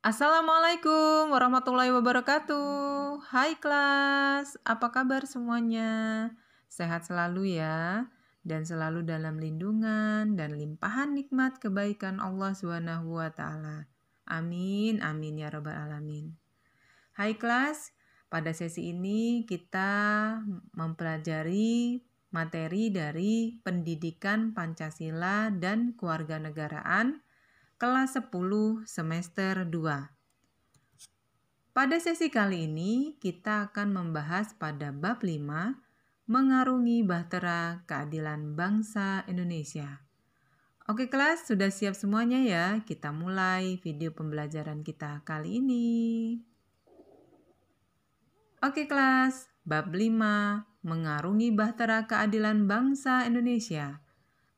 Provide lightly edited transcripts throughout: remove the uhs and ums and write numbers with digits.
Assalamualaikum warahmatullahi wabarakatuh. Hai kelas, apa kabar semuanya? Sehat selalu ya, dan selalu dalam lindungan dan limpahan nikmat kebaikan Allah Subhanahu wa Ta'ala. Amin, amin ya Rabbal 'Alamin. Hai kelas, pada sesi ini kita mempelajari materi dari Pendidikan Pancasila dan Kewarganegaraan kelas 10 semester 2. Pada sesi kali ini kita akan membahas pada bab 5, mengarungi bahtera keadilan bangsa Indonesia. Oke kelas, sudah siap semuanya ya? Kita mulai video pembelajaran kita kali ini. Oke kelas, bab 5, mengarungi bahtera keadilan bangsa Indonesia.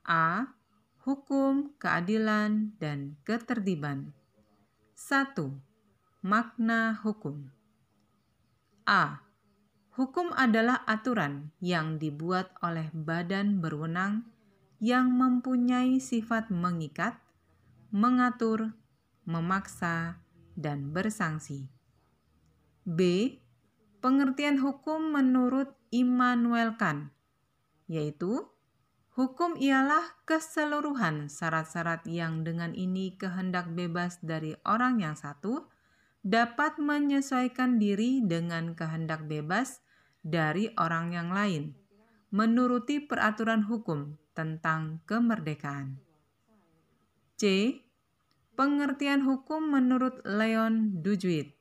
A. Hukum, keadilan, dan ketertiban. 1. Makna hukum. A. Hukum adalah aturan yang dibuat oleh badan berwenang yang mempunyai sifat mengikat, mengatur, memaksa, dan bersanksi. B. Pengertian hukum menurut Immanuel Kant, yaitu hukum ialah keseluruhan syarat-syarat yang dengan ini kehendak bebas dari orang yang satu dapat menyesuaikan diri dengan kehendak bebas dari orang yang lain, menuruti peraturan hukum tentang kemerdekaan. C. Pengertian hukum menurut Leon Duguid,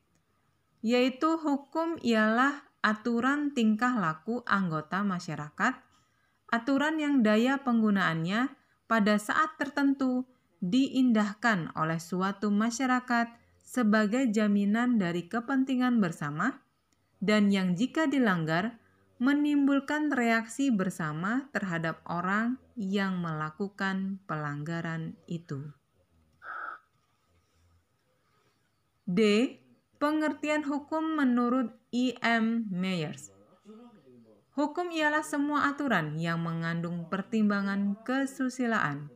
yaitu hukum ialah aturan tingkah laku anggota masyarakat, aturan yang daya penggunaannya pada saat tertentu diindahkan oleh suatu masyarakat sebagai jaminan dari kepentingan bersama dan yang jika dilanggar menimbulkan reaksi bersama terhadap orang yang melakukan pelanggaran itu. D. Pengertian hukum menurut E.M. Myers. Hukum ialah semua aturan yang mengandung pertimbangan kesusilaan,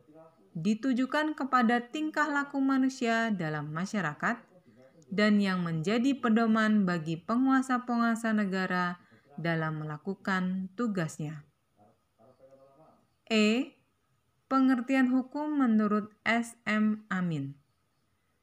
ditujukan kepada tingkah laku manusia dalam masyarakat, dan yang menjadi pedoman bagi penguasa-penguasa negara dalam melakukan tugasnya. E. Pengertian hukum menurut S.M. Amin,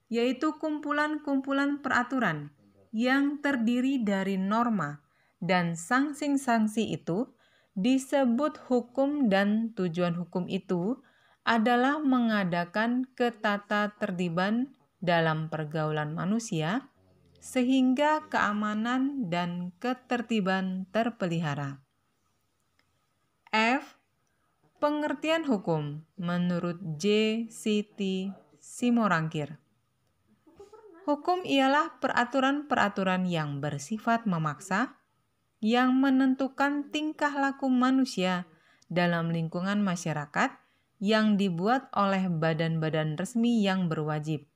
yaitu kumpulan-kumpulan peraturan yang terdiri dari norma dan sanksi-sanksi itu disebut hukum dan tujuan hukum itu adalah mengadakan ketatatertiban dalam pergaulan manusia sehingga keamanan dan ketertiban terpelihara. F. Pengertian hukum menurut J. Siti Simorangkir. Hukum ialah peraturan-peraturan yang bersifat memaksa, yang menentukan tingkah laku manusia dalam lingkungan masyarakat yang dibuat oleh badan-badan resmi yang berwajib.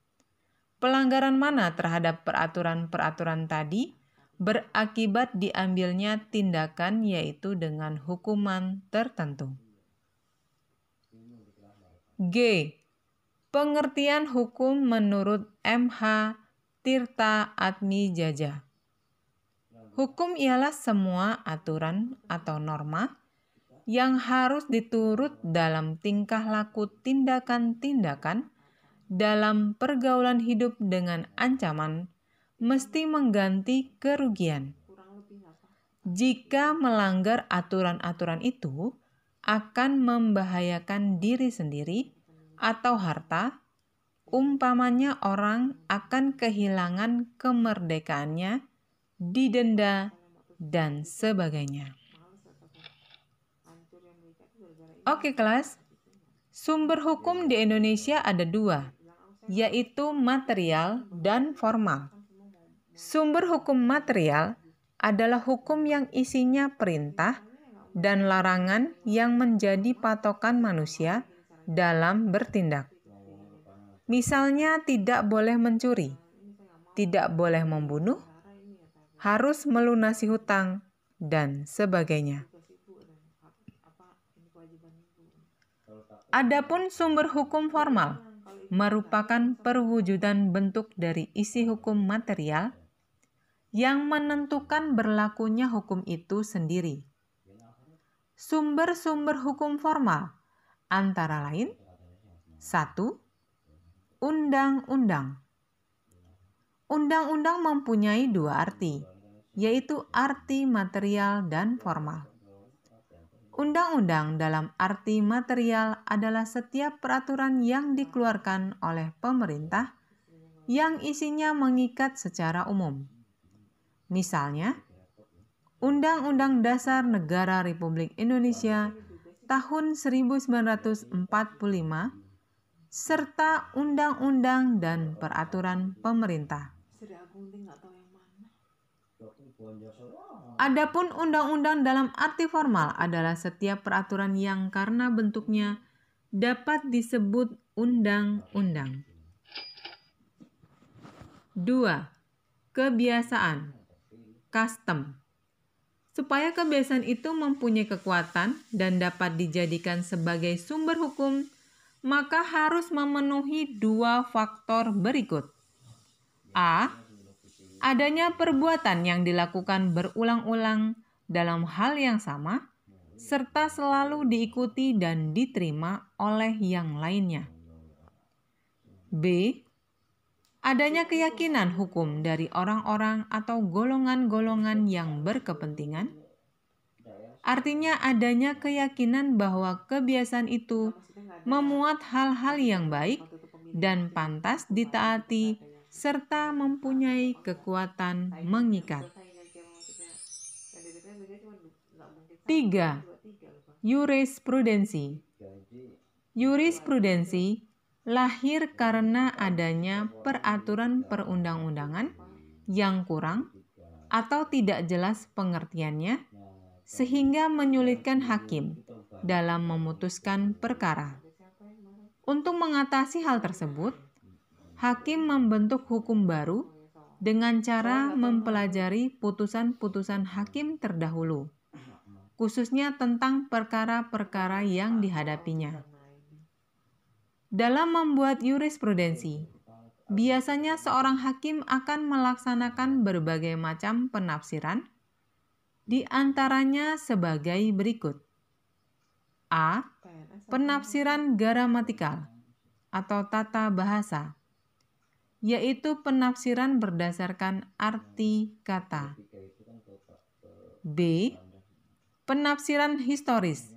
Pelanggaran mana terhadap peraturan-peraturan tadi berakibat diambilnya tindakan yaitu dengan hukuman tertentu. G. Pengertian hukum menurut M.H. Tirta Atmijaja. Hukum ialah semua aturan atau norma yang harus diturut dalam tingkah laku tindakan-tindakan dalam pergaulan hidup dengan ancaman mesti mengganti kerugian. Jika melanggar aturan-aturan itu akan membahayakan diri sendiri atau harta, umpamanya orang akan kehilangan kemerdekaannya, didenda, dan sebagainya. Oke kelas, sumber hukum di Indonesia ada dua, yaitu material dan formal. Sumber hukum material adalah hukum yang isinya perintah dan larangan yang menjadi patokan manusia dalam bertindak. Misalnya tidak boleh mencuri, tidak boleh membunuh, harus melunasi hutang, dan sebagainya. Adapun sumber hukum formal merupakan perwujudan bentuk dari isi hukum material yang menentukan berlakunya hukum itu sendiri. Sumber-sumber hukum formal antara lain: 1. Undang-undang. Undang-undang mempunyai dua arti, yaitu arti material dan formal. Undang-undang dalam arti material adalah setiap peraturan yang dikeluarkan oleh pemerintah yang isinya mengikat secara umum. Misalnya, Undang-Undang Dasar Negara Republik Indonesia tahun 1945 serta undang-undang dan peraturan pemerintah. Adapun undang-undang dalam arti formal adalah setiap peraturan yang karena bentuknya dapat disebut undang-undang. 2. Kebiasaan, custom. Supaya kebiasaan itu mempunyai kekuatan dan dapat dijadikan sebagai sumber hukum, maka harus memenuhi dua faktor berikut. A. Adanya perbuatan yang dilakukan berulang-ulang dalam hal yang sama, serta selalu diikuti dan diterima oleh yang lainnya. B. Adanya keyakinan hukum dari orang-orang atau golongan-golongan yang berkepentingan. Artinya adanya keyakinan bahwa kebiasaan itu memuat hal-hal yang baik dan pantas ditaati serta mempunyai kekuatan mengikat. 3. Jurisprudensi. Jurisprudensi lahir karena adanya peraturan perundang-undangan yang kurang atau tidak jelas pengertiannya, sehingga menyulitkan hakim dalam memutuskan perkara. Untuk mengatasi hal tersebut, hakim membentuk hukum baru dengan cara mempelajari putusan-putusan hakim terdahulu, khususnya tentang perkara-perkara yang dihadapinya. Dalam membuat jurisprudensi, biasanya seorang hakim akan melaksanakan berbagai macam penafsiran, di antaranya sebagai berikut. A. Penafsiran gramatikal atau tata bahasa, yaitu penafsiran berdasarkan arti kata. B. Penafsiran historis,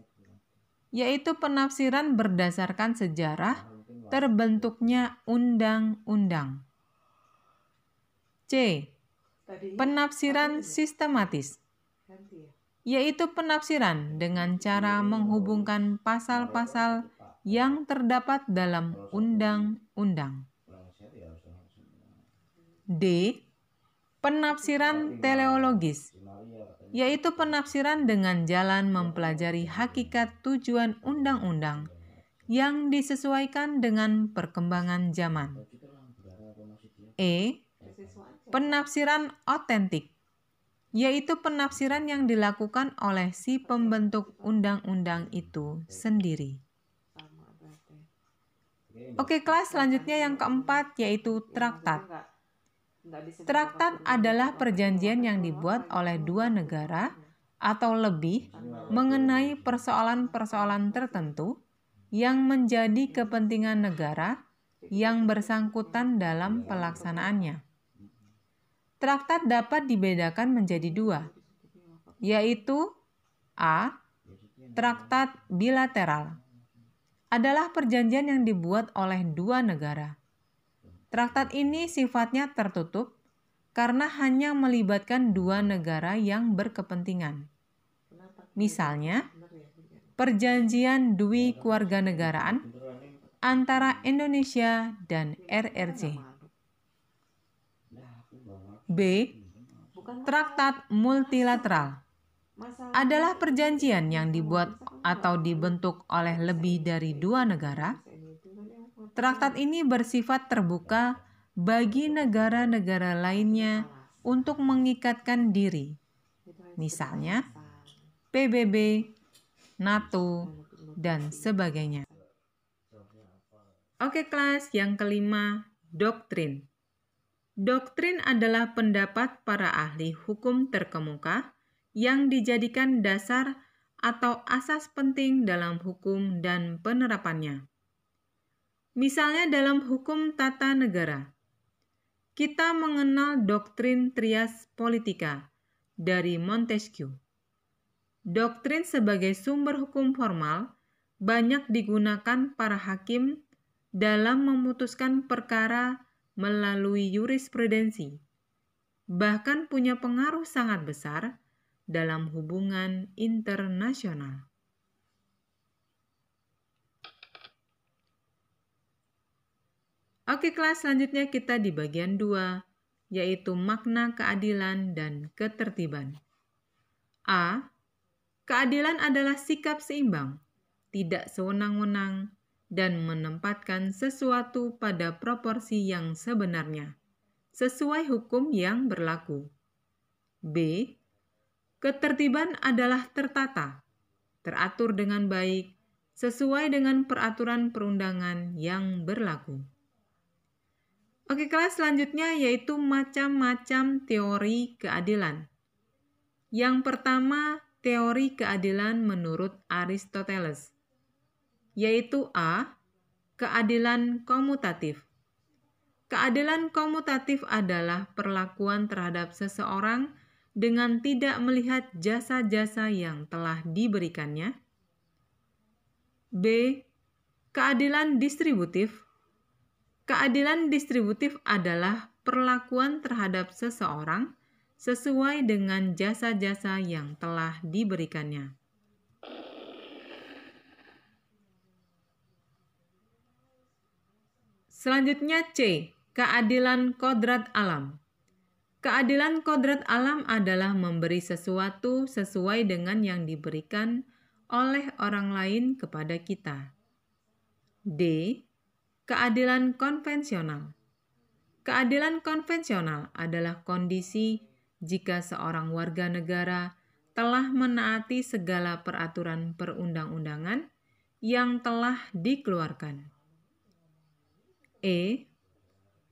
yaitu penafsiran berdasarkan sejarah terbentuknya undang-undang. C. Penafsiran sistematis, yaitu penafsiran dengan cara menghubungkan pasal-pasal yang terdapat dalam undang-undang. D. Penafsiran teleologis, yaitu penafsiran dengan jalan mempelajari hakikat tujuan undang-undang yang disesuaikan dengan perkembangan zaman. E. Penafsiran otentik, yaitu penafsiran yang dilakukan oleh si pembentuk undang-undang itu sendiri. Oke, kelas selanjutnya yang keempat yaitu traktat. Traktat adalah perjanjian yang dibuat oleh dua negara atau lebih mengenai persoalan-persoalan tertentu yang menjadi kepentingan negara yang bersangkutan dalam pelaksanaannya. Traktat dapat dibedakan menjadi dua, yaitu A. Traktat bilateral adalah perjanjian yang dibuat oleh dua negara. Traktat ini sifatnya tertutup karena hanya melibatkan dua negara yang berkepentingan. Misalnya, Perjanjian Dwikewarganegaraan antara Indonesia dan RRC. B. Traktat multilateral adalah perjanjian yang dibuat atau dibentuk oleh lebih dari dua negara. Traktat ini bersifat terbuka bagi negara-negara lainnya untuk mengikatkan diri, misalnya PBB, NATO, dan sebagainya. Oke kelas, yang kelima, doktrin. Doktrin adalah pendapat para ahli hukum terkemuka yang dijadikan dasar atau asas penting dalam hukum dan penerapannya. Misalnya dalam hukum tata negara, kita mengenal doktrin trias politica dari Montesquieu. Doktrin sebagai sumber hukum formal banyak digunakan para hakim dalam memutuskan perkara melalui jurisprudensi, bahkan punya pengaruh sangat besar dalam hubungan internasional. Oke kelas, selanjutnya kita di bagian 2, yaitu makna keadilan dan ketertiban. A. Keadilan adalah sikap seimbang, tidak sewenang-wenang, dan menempatkan sesuatu pada proporsi yang sebenarnya, sesuai hukum yang berlaku. B. Ketertiban adalah tertata, teratur dengan baik, sesuai dengan peraturan perundangan yang berlaku. Oke kelas, selanjutnya yaitu macam-macam teori keadilan. Yang pertama, teori keadilan menurut Aristoteles, yaitu A. Keadilan komutatif. Keadilan komutatif adalah perlakuan terhadap seseorang dengan tidak melihat jasa-jasa yang telah diberikannya. B. Keadilan distributif. Keadilan distributif adalah perlakuan terhadap seseorang sesuai dengan jasa-jasa yang telah diberikannya. Selanjutnya C. Keadilan kodrat alam. Keadilan kodrat alam adalah memberi sesuatu sesuai dengan yang diberikan oleh orang lain kepada kita. D. Keadilan konvensional. Keadilan konvensional adalah kondisi jika seorang warga negara telah menaati segala peraturan perundang-undangan yang telah dikeluarkan. E.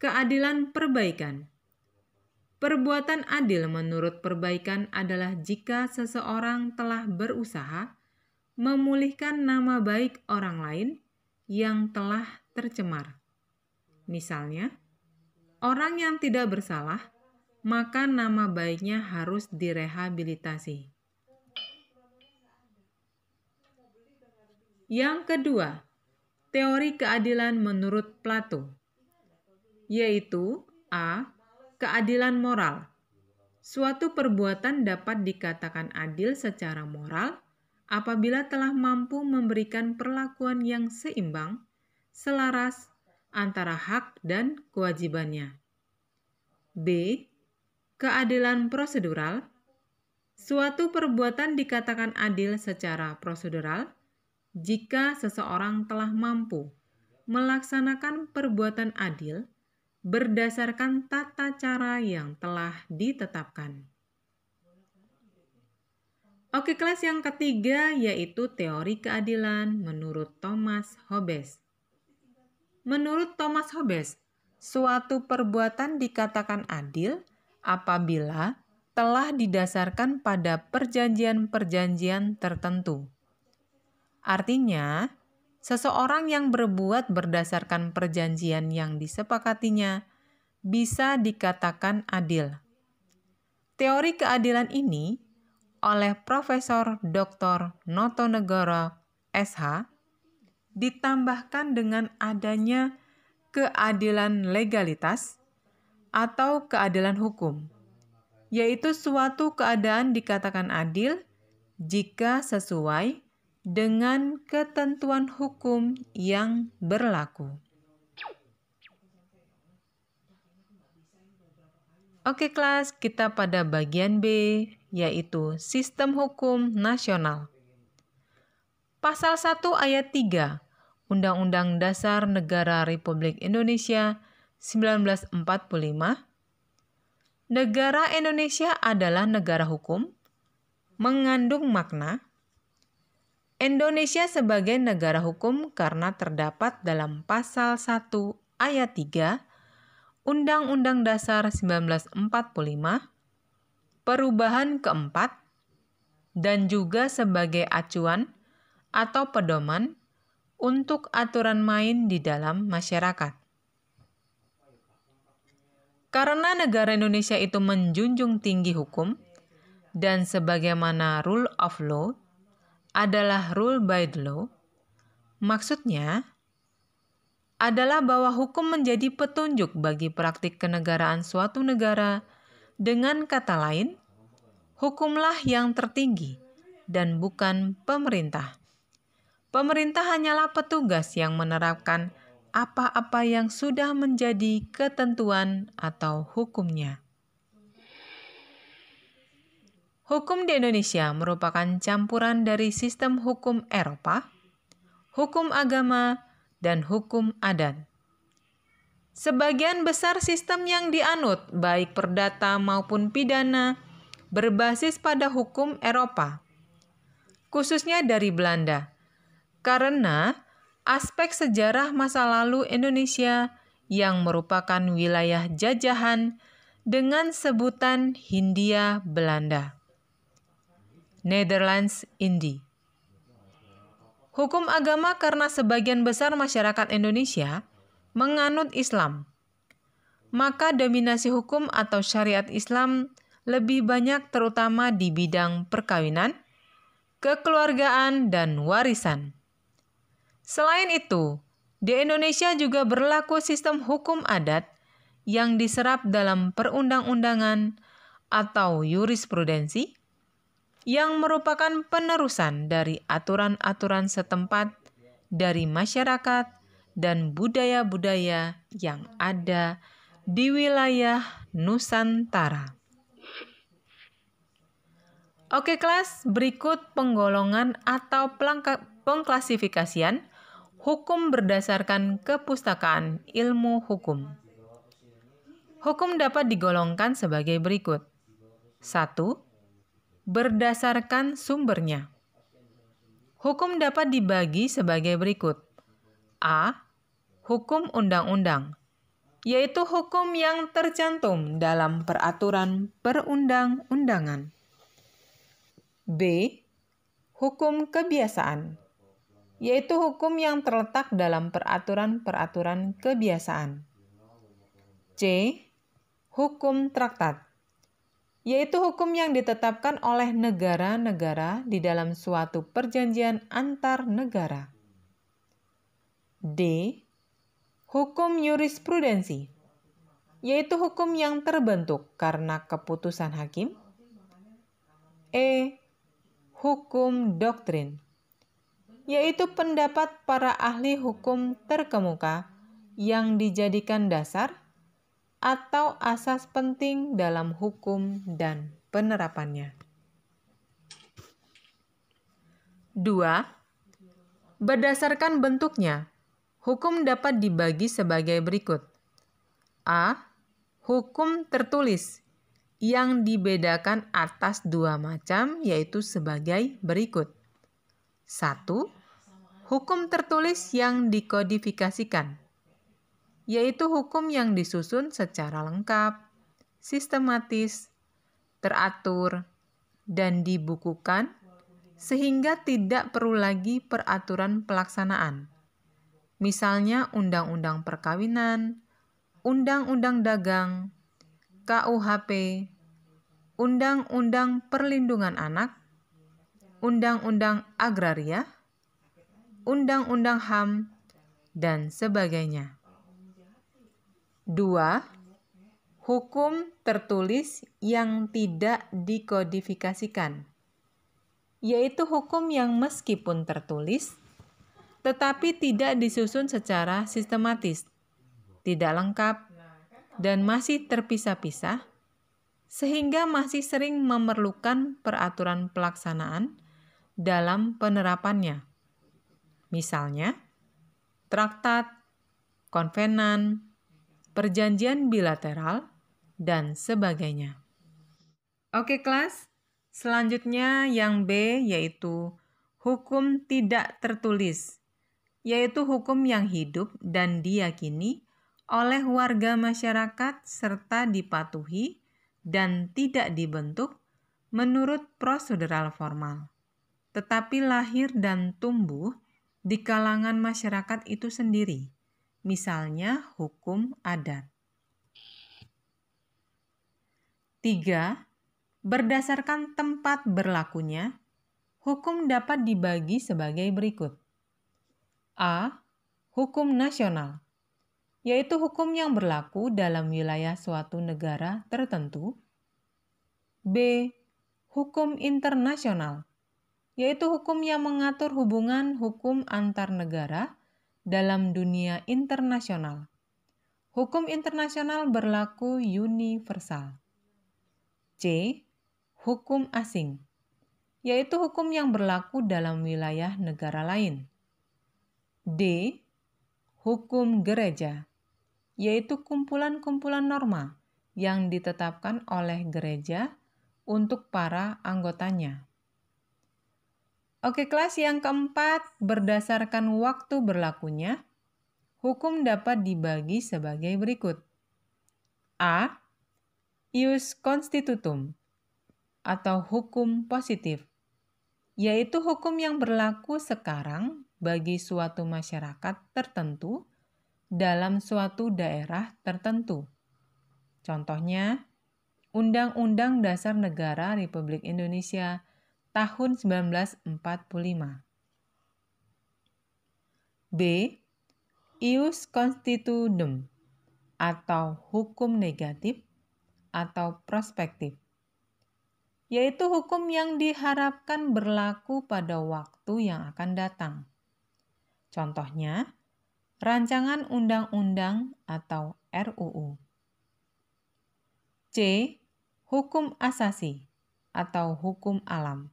Keadilan perbaikan. Perbuatan adil menurut perbaikan adalah jika seseorang telah berusaha memulihkan nama baik orang lain yang telah tercemar. Misalnya, orang yang tidak bersalah, maka nama baiknya harus direhabilitasi. Yang kedua, teori keadilan menurut Plato, yaitu A. Keadilan moral. Suatu perbuatan dapat dikatakan adil secara moral apabila telah mampu memberikan perlakuan yang seimbang, selaras antara hak dan kewajibannya. B. Keadilan prosedural. Suatu perbuatan dikatakan adil secara prosedural jika seseorang telah mampu melaksanakan perbuatan adil berdasarkan tata cara yang telah ditetapkan. Oke kelas, yang ketiga yaitu teori keadilan menurut Thomas Hobbes. Menurut Thomas Hobbes, suatu perbuatan dikatakan adil apabila telah didasarkan pada perjanjian-perjanjian tertentu. Artinya, seseorang yang berbuat berdasarkan perjanjian yang disepakatinya bisa dikatakan adil. Teori keadilan ini oleh Profesor Dr. Notonegoro, SH, ditambahkan dengan adanya keadilan legalitas atau keadilan hukum, yaitu suatu keadaan dikatakan adil jika sesuai dengan ketentuan hukum yang berlaku. Oke kelas, kita pada bagian B, yaitu Sistem Hukum Nasional. Pasal 1 ayat 3, Undang-Undang Dasar Negara Republik Indonesia 1945, negara Indonesia adalah negara hukum, mengandung makna Indonesia sebagai negara hukum karena terdapat dalam pasal 1 ayat 3 Undang-Undang Dasar 1945, perubahan keempat, dan juga sebagai acuan atau pedoman untuk aturan main di dalam masyarakat. Karena negara Indonesia itu menjunjung tinggi hukum, dan sebagaimana rule of law adalah rule by the law, maksudnya adalah bahwa hukum menjadi petunjuk bagi praktik kenegaraan suatu negara. Dengan kata lain, hukumlah yang tertinggi dan bukan pemerintah. Pemerintah hanyalah petugas yang menerapkan apa-apa yang sudah menjadi ketentuan atau hukumnya. Hukum di Indonesia merupakan campuran dari sistem hukum Eropa, hukum agama, dan hukum adat. Sebagian besar sistem yang dianut, baik perdata maupun pidana, berbasis pada hukum Eropa, khususnya dari Belanda, karena aspek sejarah masa lalu Indonesia yang merupakan wilayah jajahan dengan sebutan Hindia Belanda. Netherlands Indie. Hukum agama karena sebagian besar masyarakat Indonesia menganut Islam. Maka dominasi hukum atau syariat Islam lebih banyak terutama di bidang perkawinan, kekeluargaan, dan warisan. Selain itu, di Indonesia juga berlaku sistem hukum adat yang diserap dalam perundang-undangan atau jurisprudensi, yang merupakan penerusan dari aturan-aturan setempat dari masyarakat dan budaya-budaya yang ada di wilayah Nusantara. Oke kelas, berikut penggolongan atau pengklasifikasian hukum berdasarkan kepustakaan ilmu hukum. Hukum dapat digolongkan sebagai berikut. 1. Berdasarkan sumbernya. Hukum dapat dibagi sebagai berikut. A. Hukum undang-undang, yaitu hukum yang tercantum dalam peraturan perundang-undangan. B. Hukum kebiasaan, yaitu hukum yang terletak dalam peraturan-peraturan kebiasaan. C. Hukum traktat, yaitu hukum yang ditetapkan oleh negara-negara di dalam suatu perjanjian antar negara. D. Hukum jurisprudensi, yaitu hukum yang terbentuk karena keputusan hakim. E. Hukum doktrin, yaitu pendapat para ahli hukum terkemuka yang dijadikan dasar atau asas penting dalam hukum dan penerapannya. 2. Berdasarkan bentuknya, hukum dapat dibagi sebagai berikut. A. Hukum tertulis, yang dibedakan atas dua macam, yaitu sebagai berikut. 1. Hukum tertulis yang dikodifikasikan, yaitu hukum yang disusun secara lengkap, sistematis, teratur, dan dibukukan sehingga tidak perlu lagi peraturan pelaksanaan. Misalnya Undang-Undang Perkawinan, Undang-Undang Dagang, KUHP, Undang-Undang Perlindungan Anak, Undang-Undang Agraria, Undang-Undang HAM, dan sebagainya. 2. Hukum tertulis yang tidak dikodifikasikan, yaitu hukum yang meskipun tertulis, tetapi tidak disusun secara sistematis, tidak lengkap, dan masih terpisah-pisah, sehingga masih sering memerlukan peraturan pelaksanaan dalam penerapannya. Misalnya, traktat, konvenan, perjanjian bilateral, dan sebagainya. Oke kelas, selanjutnya yang B yaitu hukum tidak tertulis, yaitu hukum yang hidup dan diyakini oleh warga masyarakat serta dipatuhi dan tidak dibentuk menurut prosedural formal, tetapi lahir dan tumbuh di kalangan masyarakat itu sendiri, misalnya hukum adat. 3. Berdasarkan tempat berlakunya, hukum dapat dibagi sebagai berikut. A. Hukum nasional, yaitu hukum yang berlaku dalam wilayah suatu negara tertentu. B. Hukum internasional, yaitu hukum yang mengatur hubungan hukum antar negara dalam dunia internasional. Hukum internasional berlaku universal. C. Hukum asing, yaitu hukum yang berlaku dalam wilayah negara lain. D. Hukum gereja, yaitu kumpulan-kumpulan norma yang ditetapkan oleh gereja untuk para anggotanya. Oke, kelas yang keempat, berdasarkan waktu berlakunya, hukum dapat dibagi sebagai berikut. A. Ius constitutum, atau hukum positif, yaitu hukum yang berlaku sekarang bagi suatu masyarakat tertentu dalam suatu daerah tertentu. Contohnya, Undang-Undang Dasar Negara Republik Indonesia tahun 1945. B. Ius constituendum, atau hukum negatif atau prospektif, yaitu hukum yang diharapkan berlaku pada waktu yang akan datang. Contohnya, rancangan undang-undang atau RUU. C. Hukum asasi atau hukum alam,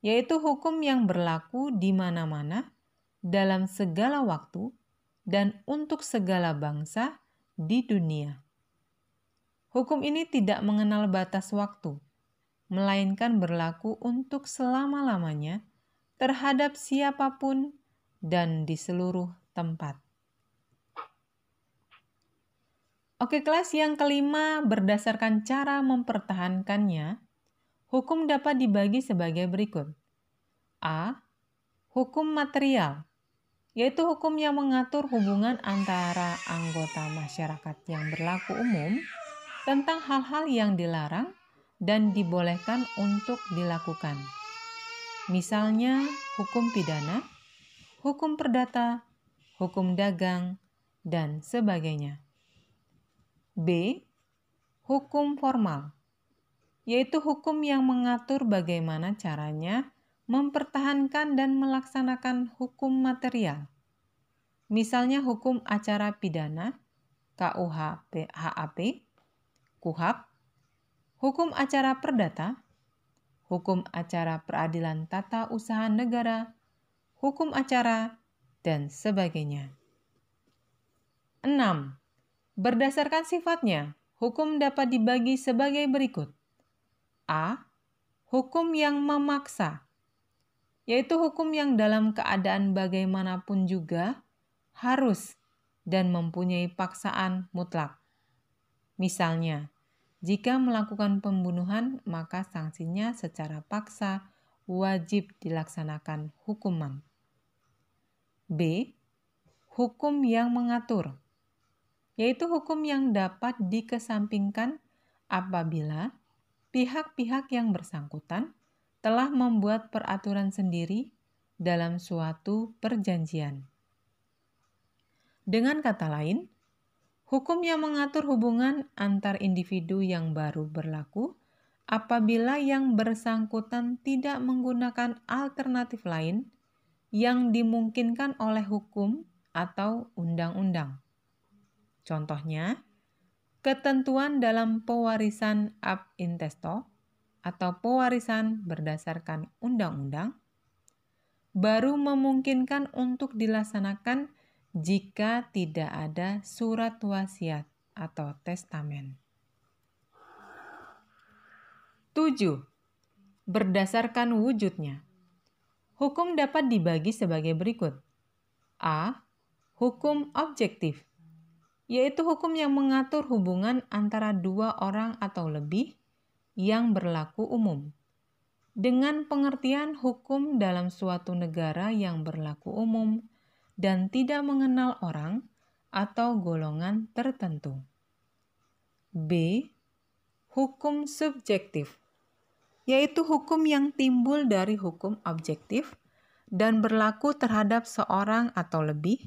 yaitu hukum yang berlaku di mana-mana, dalam segala waktu, dan untuk segala bangsa di dunia. Hukum ini tidak mengenal batas waktu, melainkan berlaku untuk selama-lamanya terhadap siapapun dan di seluruh tempat. Oke, kelas yang kelima, berdasarkan cara mempertahankannya, hukum dapat dibagi sebagai berikut. A. Hukum material, yaitu hukum yang mengatur hubungan antara anggota masyarakat yang berlaku umum tentang hal-hal yang dilarang dan dibolehkan untuk dilakukan. Misalnya, hukum pidana, hukum perdata, hukum dagang, dan sebagainya. B. Hukum formal, yaitu hukum yang mengatur bagaimana caranya mempertahankan dan melaksanakan hukum material. Misalnya hukum acara pidana, KUHP, KUHAP, hukum acara perdata, hukum acara peradilan tata usaha negara, hukum acara, dan sebagainya. 6. Berdasarkan sifatnya, hukum dapat dibagi sebagai berikut. A. Hukum yang memaksa, yaitu hukum yang dalam keadaan bagaimanapun juga harus dan mempunyai paksaan mutlak. Misalnya, jika melakukan pembunuhan, maka sanksinya secara paksa wajib dilaksanakan hukuman. B. Hukum yang mengatur, yaitu hukum yang dapat dikesampingkan apabila pihak-pihak yang bersangkutan telah membuat peraturan sendiri dalam suatu perjanjian. Dengan kata lain, hukum yang mengatur hubungan antar individu yang baru berlaku apabila yang bersangkutan tidak menggunakan alternatif lain yang dimungkinkan oleh hukum atau undang-undang. Contohnya, ketentuan dalam pewarisan ab intesto atau pewarisan berdasarkan undang-undang baru memungkinkan untuk dilaksanakan jika tidak ada surat wasiat atau testamen. 7. Berdasarkan wujudnya, Hukum dapat dibagi sebagai berikut. A. Hukum objektif, yaitu hukum yang mengatur hubungan antara dua orang atau lebih yang berlaku umum. Dengan pengertian hukum dalam suatu negara yang berlaku umum dan tidak mengenal orang atau golongan tertentu. B. Hukum subjektif, yaitu hukum yang timbul dari hukum objektif dan berlaku terhadap seorang atau lebih.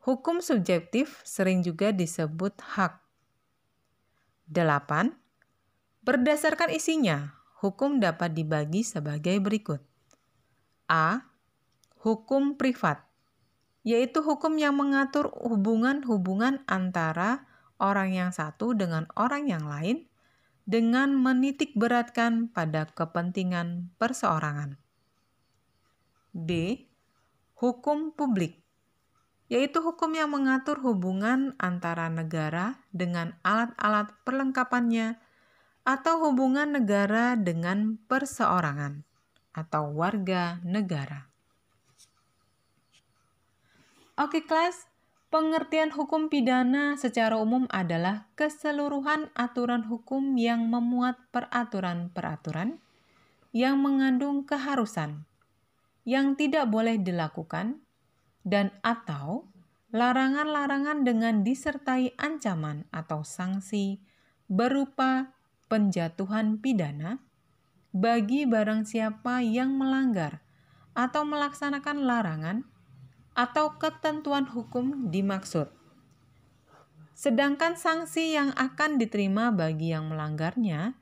Hukum subjektif sering juga disebut hak. 8. Berdasarkan isinya, hukum dapat dibagi sebagai berikut. A. Hukum privat, yaitu hukum yang mengatur hubungan-hubungan antara orang yang satu dengan orang yang lain dengan menitikberatkan pada kepentingan perseorangan. B. Hukum publik, yaitu hukum yang mengatur hubungan antara negara dengan alat-alat perlengkapannya atau hubungan negara dengan perseorangan atau warga negara. Oke kelas, pengertian hukum pidana secara umum adalah keseluruhan aturan hukum yang memuat peraturan-peraturan yang mengandung keharusan, yang tidak boleh dilakukan, dan atau larangan-larangan dengan disertai ancaman atau sanksi berupa penjatuhan pidana bagi barang siapa yang melanggar atau melaksanakan larangan atau ketentuan hukum dimaksud. Sedangkan sanksi yang akan diterima bagi yang melanggarnya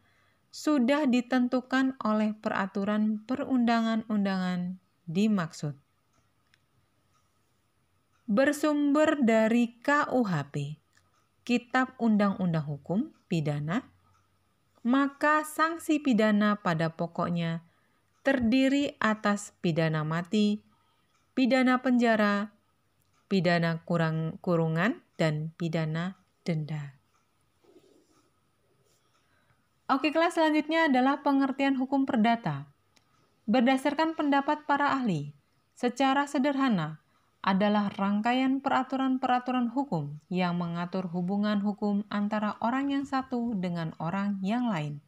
sudah ditentukan oleh peraturan perundang-undangan dimaksud. Bersumber dari KUHP, Kitab Undang-Undang Hukum Pidana, maka sanksi pidana pada pokoknya terdiri atas pidana mati, pidana penjara, pidana kurungan, dan pidana denda. Oke, kelas selanjutnya adalah pengertian hukum perdata. Berdasarkan pendapat para ahli, secara sederhana adalah rangkaian peraturan-peraturan hukum yang mengatur hubungan hukum antara orang yang satu dengan orang yang lain,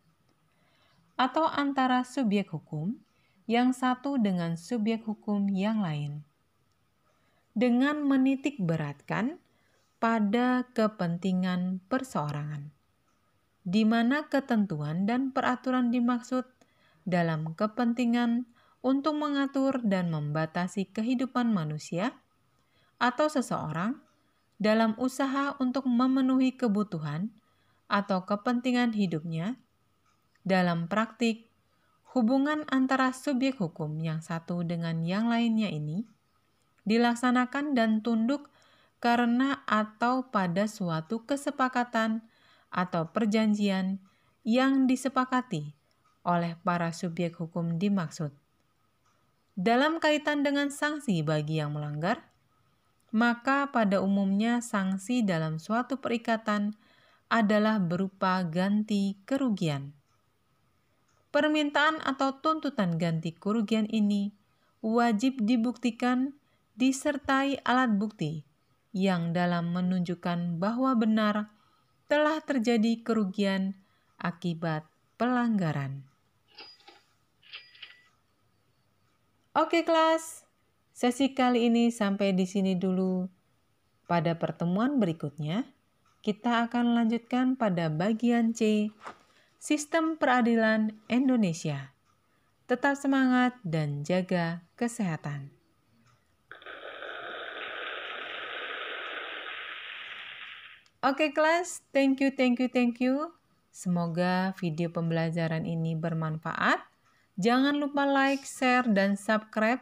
atau antara subjek hukum yang satu dengan subjek hukum yang lain, dengan menitik beratkan pada kepentingan perseorangan, di mana ketentuan dan peraturan dimaksud dalam kepentingan untuk mengatur dan membatasi kehidupan manusia atau seseorang dalam usaha untuk memenuhi kebutuhan atau kepentingan hidupnya. Dalam praktik, hubungan antara subjek hukum yang satu dengan yang lainnya ini dilaksanakan dan tunduk karena atau pada suatu kesepakatan atau perjanjian yang disepakati oleh para subjek hukum dimaksud. Dalam kaitan dengan sanksi bagi yang melanggar, maka pada umumnya sanksi dalam suatu perikatan adalah berupa ganti kerugian. Permintaan atau tuntutan ganti kerugian ini wajib dibuktikan disertai alat bukti yang dalam menunjukkan bahwa benar telah terjadi kerugian akibat pelanggaran. Oke kelas, sesi kali ini sampai di sini dulu. Pada pertemuan berikutnya, kita akan lanjutkan pada bagian C, Sistem Peradilan Indonesia. Tetap semangat dan jaga kesehatan. Oke kelas, thank you. Semoga video pembelajaran ini bermanfaat. Jangan lupa like, share, dan subscribe,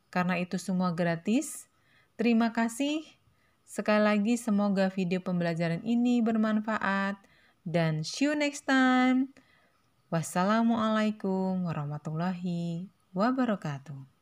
karena itu semua gratis. Terima kasih. Sekali lagi, semoga video pembelajaran ini bermanfaat. Dan see you next time. Wassalamualaikum warahmatullahi wabarakatuh.